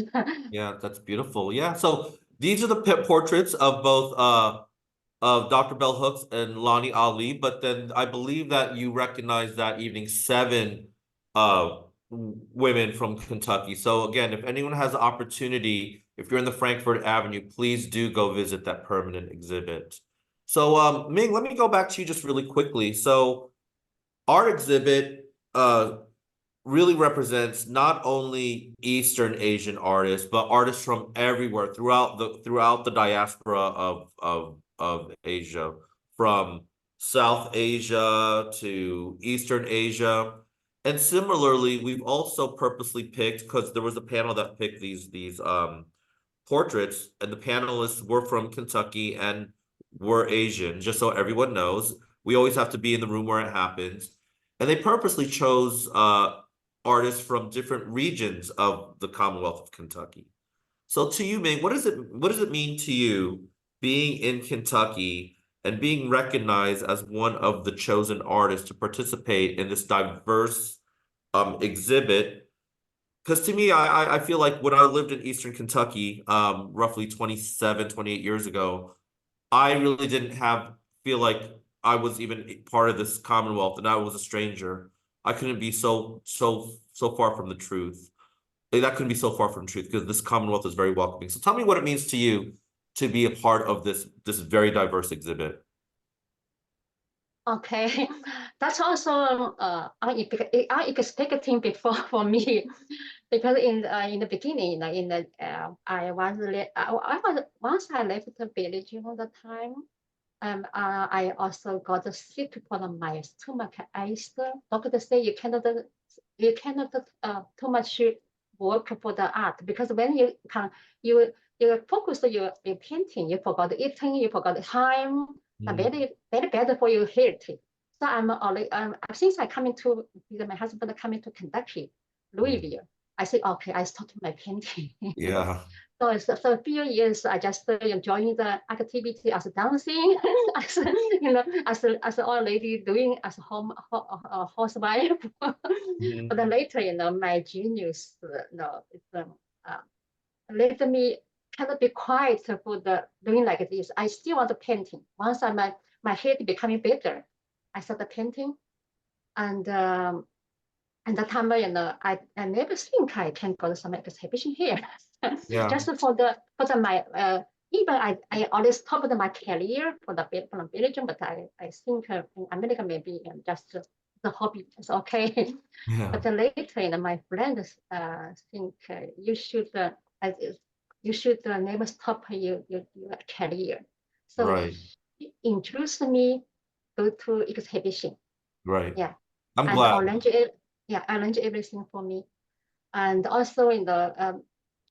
[SPEAKER 4] Yeah, that's beautiful. Yeah. So these are the portraits of both of Dr. Bell Hooks and Lonnie Ali, but then I believe that you recognize that evening 7 women from Kentucky. So again, if anyone has the opportunity, if you're in the Frankfurt Avenue, please do go visit that permanent exhibit. So Ming, let me go back to you just really quickly. So our exhibit really represents not only Eastern Asian artists, but artists from everywhere throughout the diaspora of Asia, from South Asia to Eastern Asia. And similarly, we've also purposely picked, because there was a panel that picked these portraits, and the panelists were from Kentucky and were Asian, just so everyone knows. We always have to be in the room where it happens. And they purposely chose artists from different regions of the Commonwealth of Kentucky. So to you, Ming, what does it mean to you being in Kentucky and being recognized as one of the chosen artists to participate in this diverse exhibit? Because to me, I feel like when I lived in Eastern Kentucky, roughly 28 years ago, I really didn't feel like I was even part of this Commonwealth and I was a stranger. I couldn't be so far from the truth. That couldn't be so far from truth because this Commonwealth is very welcoming. So tell me what it means to you to be a part of this very diverse exhibit.
[SPEAKER 1] Okay, that's also unexpected before for me, because in the beginning, I was once I left the village all the time. I also got sick from my stomach acid. Doctor say you cannot too much work for the art because when you focus your painting, you forgot eating, you forgot time. Very bad for your health. So I'm already since I coming to my husband coming to Kentucky, Louisville. I say okay, I start my painting.
[SPEAKER 4] Yeah.
[SPEAKER 1] So a few years I just enjoying the activity as dancing, as as an old lady doing as a housewife. But then later, my genius, let me kind of be quiet for the doing like this. I still want to painting. Once my head becoming better, I started painting, and that time, I never think I can go to some exhibition here.
[SPEAKER 4] Yeah.
[SPEAKER 1] Just for my even I always stopped my career from Belgium, but I think in America maybe just the hobby is okay.
[SPEAKER 4] Yeah.
[SPEAKER 1] But later, my friends think you should never stop your career. So
[SPEAKER 4] Right.
[SPEAKER 1] she introduced me to exhibition.
[SPEAKER 4] Right.
[SPEAKER 1] Yeah,
[SPEAKER 4] I'm
[SPEAKER 1] and
[SPEAKER 4] glad.
[SPEAKER 1] arrange everything for me. And also in the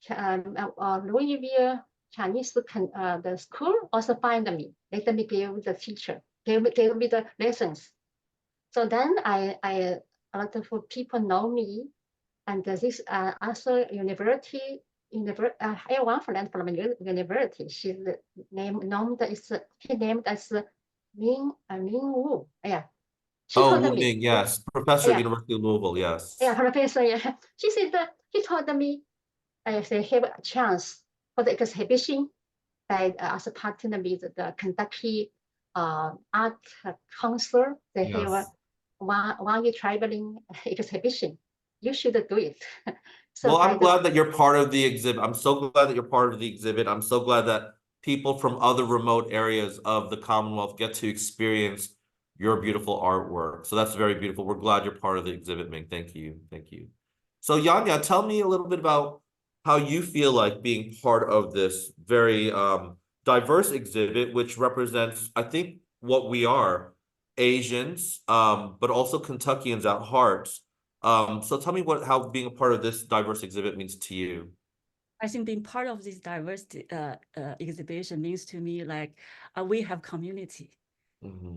[SPEAKER 1] Louisville Chinese the school also find me. Let me give the teacher, gave me the lessons. So then a lot of people know me, and this also university. I have one friend from university. She's named as Ming Wu. Yeah, she
[SPEAKER 4] Oh,
[SPEAKER 1] told
[SPEAKER 4] Wu
[SPEAKER 1] me.
[SPEAKER 4] Ming, yes. Professor at
[SPEAKER 1] Yeah,
[SPEAKER 4] University of Louisville, yes.
[SPEAKER 1] yeah, professor. Yeah, she said that he told me if they have a chance for the exhibition, that as a partner with the Kentucky Art Council, they have
[SPEAKER 4] Yes.
[SPEAKER 1] one year traveling exhibition. You should do it. So
[SPEAKER 4] Well,
[SPEAKER 1] by
[SPEAKER 4] I'm glad that you're part of the exhibit. I'm so glad that you're part of the exhibit. I'm so glad that people from other remote areas of the Commonwealth get to experience your beautiful artwork. So that's very beautiful. We're glad you're part of the exhibit, Ming. Thank you. Thank you. So Yanya, tell me a little bit about how you feel like being part of this very diverse exhibit, which represents, I think, what we are, Asians, but also Kentuckians at heart. So tell me how being a part of this diverse exhibit means to you.
[SPEAKER 3] I think being part of this diverse exhibition means to me like we have community.
[SPEAKER 4] Mm-hmm.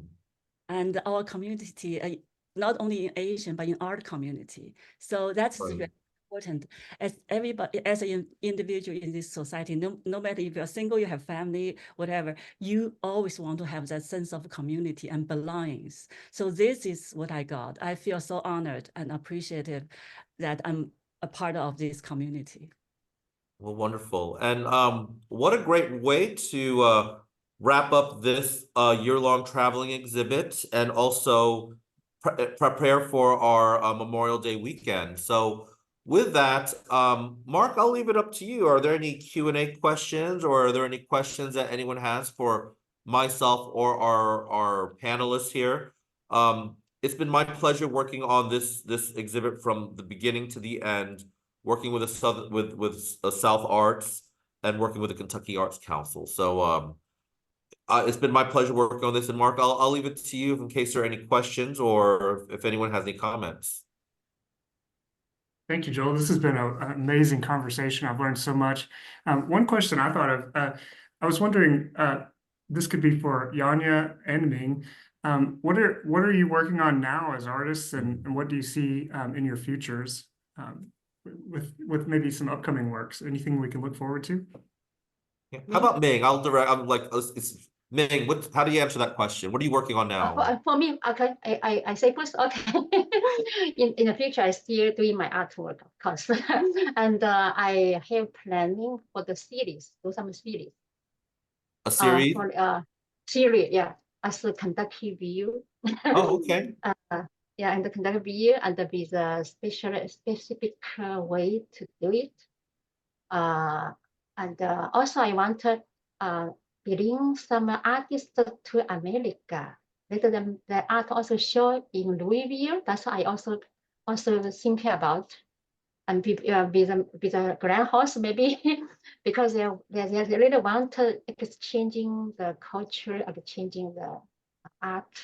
[SPEAKER 3] And our community, not only in Asian, but in art community. So that's
[SPEAKER 4] Right.
[SPEAKER 3] very important. As everybody, as an individual in this society, no matter if you're single, you have family, whatever, you always want to have that sense of community and belongings. So this is what I got. I feel so honored and appreciative that I'm a part of this community.
[SPEAKER 4] Well, wonderful. And what a great way to wrap up this year-long traveling exhibit and also prepare for our Memorial Day weekend. So with that, Mark, I'll leave it up to you. Are there any Q&A questions, or are there any questions that anyone has for myself or our panelists here? It's been my pleasure working on this exhibit from the beginning to the end, working with South Arts and working with the Kentucky Arts Council. So it's been my pleasure working on this. And Mark, I'll leave it to you in case there are any questions or if anyone has any comments.
[SPEAKER 5] Thank you, Joel. This has been an amazing conversation. I've learned so much. One question I thought of, I was wondering, this could be for Yanya and Ming. What are you working on now as artists, and what do you see in your futures with maybe some upcoming works? Anything we can look forward to?
[SPEAKER 4] Yeah. How about Ming? It's Ming. How do you answer that question? What are you working on now?
[SPEAKER 1] For me, okay, I say first, okay. In the future, I still doing my artwork, of course, and I have planning for the series, do some series.
[SPEAKER 4] A series?
[SPEAKER 1] Series, yeah, as a Kentucky View.
[SPEAKER 4] Oh, okay.
[SPEAKER 1] Yeah, and the Kentucky View, and with a specific way to do it. And also I want to bring some artists to America. Let them the art also show in Louisville. That's what I also thinking about. And with a grand house maybe, because they really want to exchanging the culture of changing the art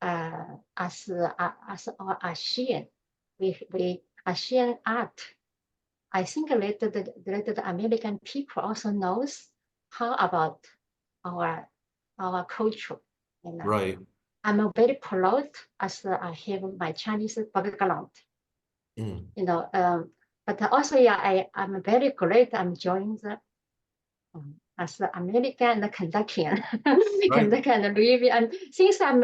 [SPEAKER 1] as our Asian. We Asian art. I think let the American people also knows how about our culture. And
[SPEAKER 4] Right.
[SPEAKER 1] I'm very proud as I have my Chinese background.
[SPEAKER 4] Mm.
[SPEAKER 1] But also, yeah, I'm very great. I'm joining the as the American and Kentuckian,
[SPEAKER 4] Right.
[SPEAKER 1] Kentucky and Louisville. And since I'm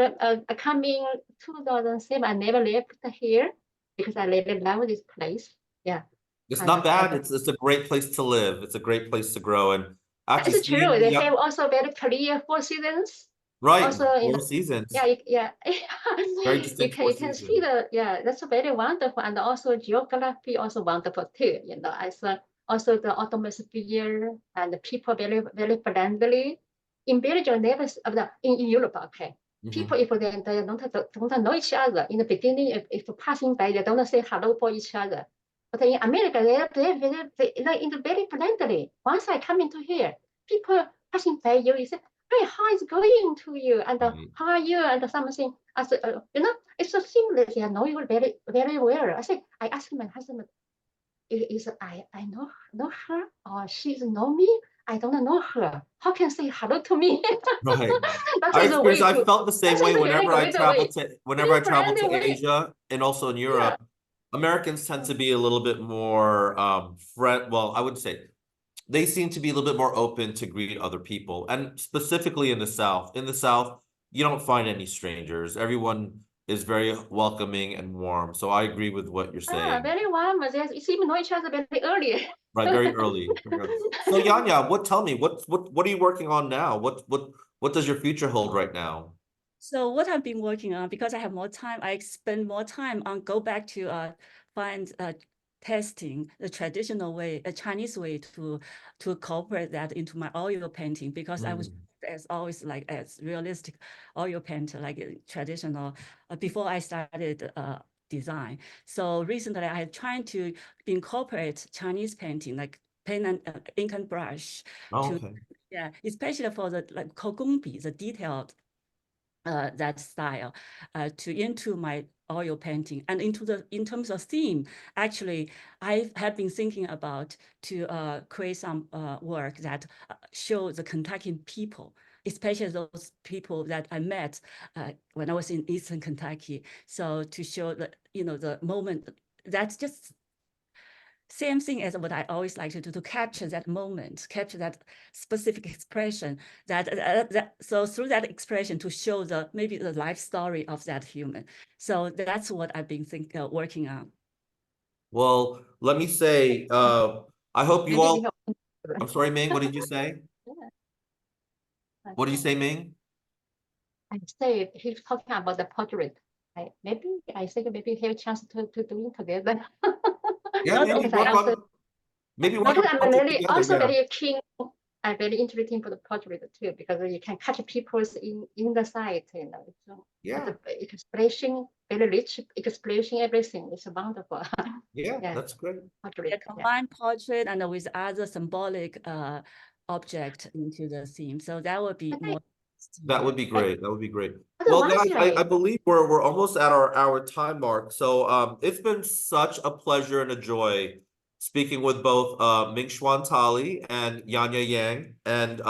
[SPEAKER 1] coming 2007, I never left here because I really love this place. Yeah.
[SPEAKER 4] It's not bad. It's a great place to live. It's a great place to grow. And actually,
[SPEAKER 1] it's true. They have also very clear 4 seasons.
[SPEAKER 4] Right,
[SPEAKER 1] Also,
[SPEAKER 4] Four Seasons.
[SPEAKER 1] yeah.
[SPEAKER 4] Very
[SPEAKER 1] You
[SPEAKER 4] distinct
[SPEAKER 1] can
[SPEAKER 4] Four
[SPEAKER 1] you can see
[SPEAKER 4] Seasons.
[SPEAKER 1] that's very wonderful, and also geography also wonderful too. As also the atmosphere and the people very friendly. In Belgium, never in Europe, okay. People, if they don't know each other in the beginning, if passing by, they don't say hello for each other. But in America, they're very friendly. Once I come into here, people passing by you, you say, "Hey, how is going to you?" And "How are you?" And something. I said, it's so seamless. I know you very, very well. I asked my husband, I know her or she's know me? I don't know her. How can say hello to me?
[SPEAKER 4] Right.
[SPEAKER 1] That
[SPEAKER 4] I
[SPEAKER 1] is a way
[SPEAKER 4] experienced, I
[SPEAKER 1] to.
[SPEAKER 4] felt the same
[SPEAKER 1] That's
[SPEAKER 4] way
[SPEAKER 1] a very
[SPEAKER 4] whenever I
[SPEAKER 1] great
[SPEAKER 4] travel
[SPEAKER 1] way.
[SPEAKER 4] to
[SPEAKER 1] Very friendly way.
[SPEAKER 4] Asia and also in
[SPEAKER 1] Yeah.
[SPEAKER 4] Europe. Americans tend to be a little bit more well, I wouldn't say they seem to be a little bit more open to greet other people. And specifically in the South. In the South, you don't find any strangers. Everyone is very welcoming and warm. So I agree with what you're saying.
[SPEAKER 1] Very warm. You even know each other very early.
[SPEAKER 4] Right, very early. So Yanya, tell me, what are you working on now? What does your future hold right now?
[SPEAKER 3] So what I've been working on, because I have more time, I spend more time on go back to find testing the traditional way, a Chinese way to incorporate that into my oil painting, because I was as always like as realistic oil painter, like traditional before I started design. So recently I had trying to incorporate Chinese painting, like pen and ink and brush
[SPEAKER 4] Oh, okay.
[SPEAKER 3] especially for the like kogongbi, the detailed that style into my oil painting. And in terms of theme, actually I have been thinking about to create some work that show the Kentucky people, especially those people that I met when I was in Eastern Kentucky. So to show the moment, that's just same thing as what I always like to do, to capture that moment, capture that specific expression, so through that expression to show maybe the life story of that human. So that's what I've been working on.
[SPEAKER 4] Well, let me say, I hope you all,
[SPEAKER 1] Maybe
[SPEAKER 4] I'm sorry, Ming, what did you say? What did you say, Ming?
[SPEAKER 1] I say he's talking about the portrait. I think maybe have a chance to do it together.
[SPEAKER 4] Yeah, maybe
[SPEAKER 1] Because I also because I'm
[SPEAKER 4] project
[SPEAKER 1] really
[SPEAKER 4] together,
[SPEAKER 1] also
[SPEAKER 4] yeah.
[SPEAKER 1] very keen. I'm very interested in for the portrait too, because you can catch people's in the sight, So
[SPEAKER 4] Yeah.
[SPEAKER 1] the expression, very rich expression, everything. It's wonderful.
[SPEAKER 4] Yeah, that's great.
[SPEAKER 1] Portrait.
[SPEAKER 3] Combine portrait and with other symbolic object into the theme. So that would be more.
[SPEAKER 4] That would be great. That would be great. Well, guys, I believe we're almost at our time mark. So it's been such a pleasure and a joy speaking with both Ming Xuan Talley and Yanya Yang. And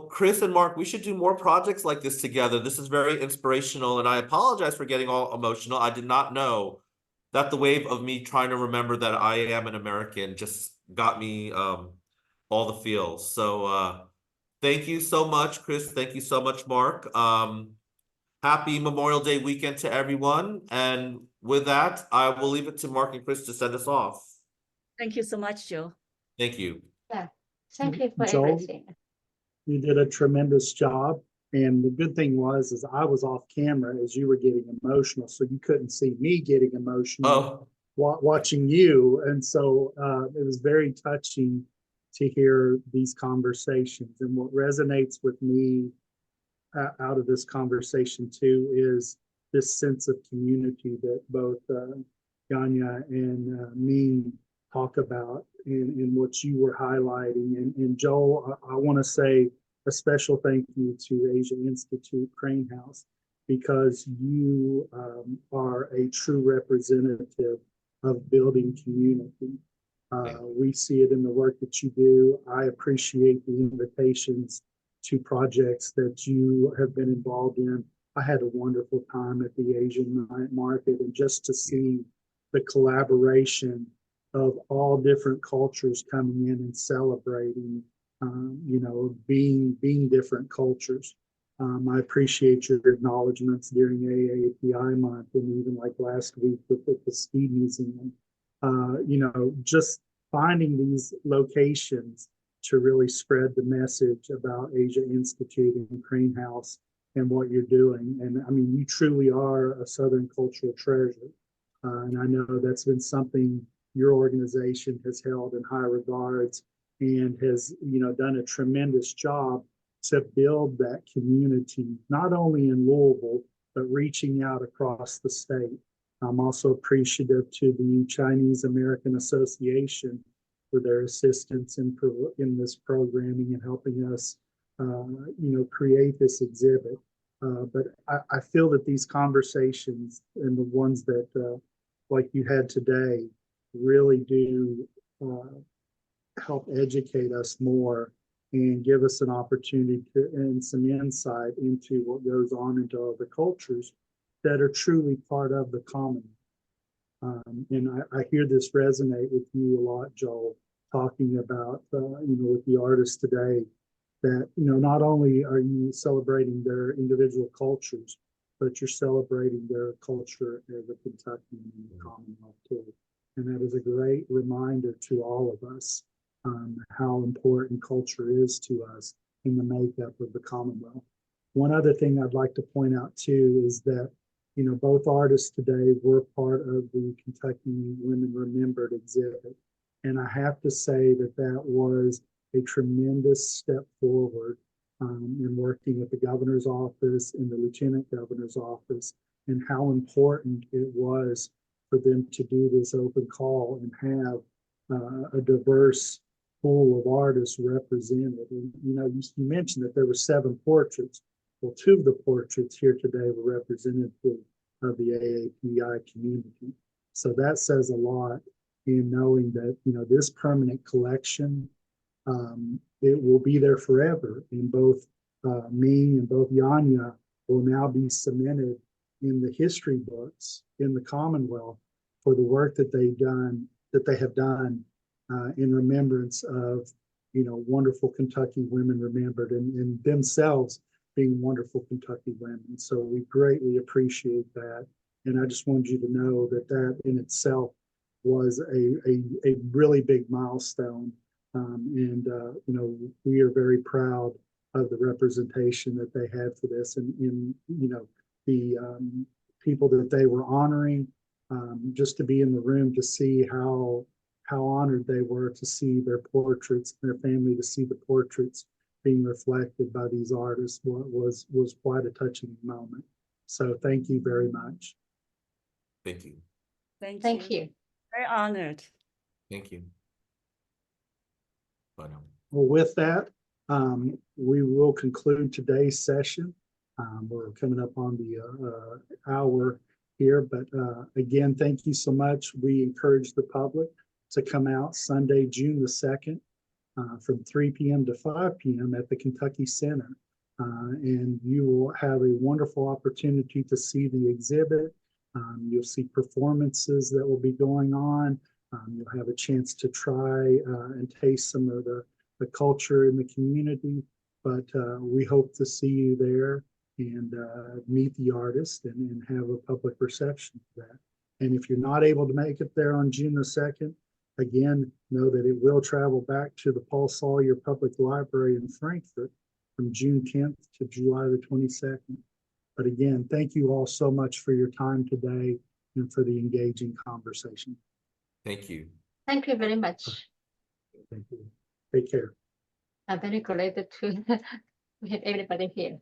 [SPEAKER 4] Chris and Mark, we should do more projects like this together. This is very inspirational, and I apologize for getting all emotional. I did not know that the wave of me trying to remember that I am an American just got me all the feels. So thank you so much, Chris. Thank you so much, Mark. Happy Memorial Day weekend to everyone. And with that, I will leave it to Mark and Chris to send us off.
[SPEAKER 3] Thank you so much, Joe.
[SPEAKER 4] Thank you.
[SPEAKER 1] Yeah. Thank you for
[SPEAKER 2] Joel,
[SPEAKER 1] everything.
[SPEAKER 2] You did a tremendous job. And the good thing is I was off camera as you were getting emotional, so you couldn't see me getting emotional watching you. And so it was very touching to hear these conversations. And what resonates with me out of this conversation too is this sense of community that both Yanya and Ming talk about in what you were highlighting. And Joel, I want to say a special thank you to Asia Institute Crane House, because you are a true representative of building community. We see it in the work that you do. I appreciate the invitations to projects that you have been involved in. I had a wonderful time at the Asian Night Market, and just to see the collaboration of all different cultures coming in and celebrating, being different cultures. I appreciate your acknowledgments during AAPI month, and even like last week with the Ski Museum. Just finding these locations to really spread the message about Asia Institute and Crane House and what you're doing. And I mean, you truly are a Southern cultural treasure. And I know that's been something your organization has held in high regards and has, done a tremendous job to build that community, not only in Louisville, but reaching out across the state. I'm also appreciative to the Chinese American Association for their assistance in this programming and helping us, create this exhibit. But I feel that these conversations and the ones that, like you had today, really do help educate us more and give us an opportunity and some insight into what goes on into other cultures that are truly part of the Commonwealth. And I hear this resonate with you a lot, Joel, talking about, with the artists today, that, not only are you celebrating their individual cultures, but you're celebrating their culture as a Kentuckian in the Commonwealth too. And that is a great reminder to all of us how important culture is to us in the makeup of the Commonwealth. One other thing I'd like to point out too is that, both artists today were part of the Kentucky Women Remembered exhibit. And I have to say that that was a tremendous step forward in working with the governor's office and the lieutenant governor's office, and how important it was for them to do this open call and have a diverse pool of artists represented. And, you mentioned that there were 7 portraits. Well, 2 of the portraits here today were representative of the AAPI community. So that says a lot in knowing that, this permanent collection, it will be there forever. And both Ming and both Yanya will now be cemented in the history books in the Commonwealth for the work that they have done in remembrance of, wonderful Kentucky women remembered and themselves being wonderful Kentucky women. So we greatly appreciate that. And I just wanted you to know that that in itself was a really big milestone. We are very proud of the representation that they had for this, and the people that they were honoring, just to be in the room to see how honored they were to see their portraits, their family to see the portraits being reflected by these artists was quite a touching moment. So thank you very much.
[SPEAKER 4] Thank you.
[SPEAKER 1] Thank you.
[SPEAKER 3] Very honored.
[SPEAKER 4] Thank you. Bye now.
[SPEAKER 2] Well, with that, we will conclude today's session. We're coming up on the hour here, but again, thank you so much. We encourage the public to come out Sunday, June the 2nd, from 3 p.m. to 5 p.m. at the Kentucky Center. And you will have a wonderful opportunity to see the exhibit. You'll see performances that will be going on. You'll have a chance to try and taste some of the culture in the community, but we hope to see you there and meet the artist and have a public reception of that. And if you're not able to make it there on June the 2nd, again, know that it will travel back to the Paul Sawyer Public Library in Frankfort from June 10th to July the 22nd. But again, thank you all so much for your time today and for the engaging conversation.
[SPEAKER 4] Thank you.
[SPEAKER 1] Thank you very much.
[SPEAKER 2] Thank you. Take care.
[SPEAKER 1] I'm very glad to have everybody here.